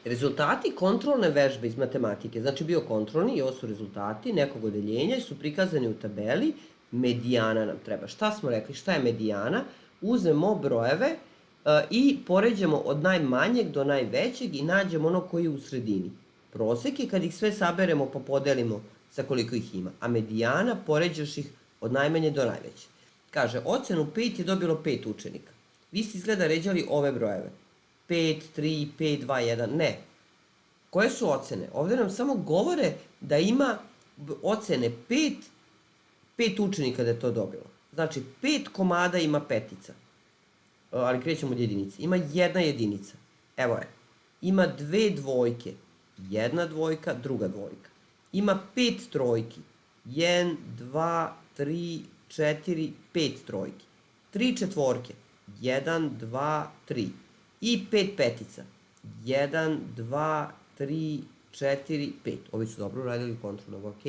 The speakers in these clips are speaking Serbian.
Rezultati kontrolne vežbe iz matematike, znači bio kontrolni i ovo su rezultati nekog odeljenja, su prikazani u tabeli, medijana nam treba. Šta smo rekli, šta je medijana? Uzmemo brojeve i poređamo od najmanjeg do najvećeg i nađemo ono koji je u sredini. Prosek je kad ih sve saberemo pa podelimo sa koliko ih ima, a medijana poređaš ih od najmanje do najveće. Kaže, ocenu 5 je dobilo 5 učenika. Vi ste izgleda ređali ove brojeve. 5, 3, 5, 2, 1, ne. Koje su ocene? Ovde nam samo govore da ima ocene 5 učenika da je to dobilo. Znači, 5 komada ima petica. Ali krećemo od jedinice. Ima jedna jedinica. Evo je. Ima 2 dvojke. Jedna dvojka, druga dvojka. Ima 5 trojki. 1, 2, 3, 4, 5 trojki. 3 četvorke. 1, 2, 3. I 5 petica. 1, 2, 3, 4, 5. Ovi su dobro uradili kontrolnog, ok.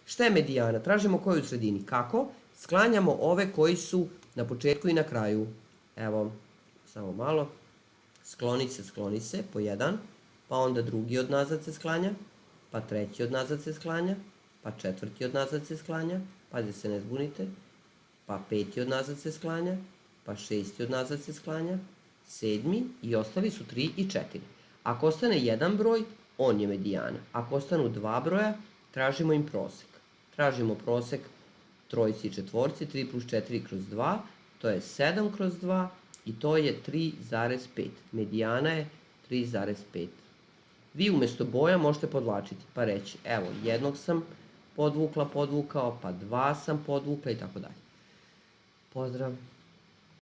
Šta je medijana? Tražimo koju u sredini. Kako? Sklanjamo ove koji su na početku i na kraju. Evo, samo malo. Skloni se, po jedan. Pa onda drugi od nazad se sklanja. Pa treći od nazad se sklanja. Pa četvrti od nazad se sklanja. Pazite se, ne zbunite. Pa peti od nazad se sklanja. Pa šesti od nazad se sklanja. Sedmi i ostali su 3 i 4. Ako ostane jedan broj, on je medijana. Ako ostanu dva broja, tražimo im prosek. Tražimo prosek trojici i četvorci, 3 plus 4 kroz 2, to je 7 kroz 2 i to je 3,5. Medijana je 3,5. Vi umesto boja možete podvlačiti, pa reći, evo, jednog sam podvukao, pa 2 sam podvukla i tako dalje. Pozdrav!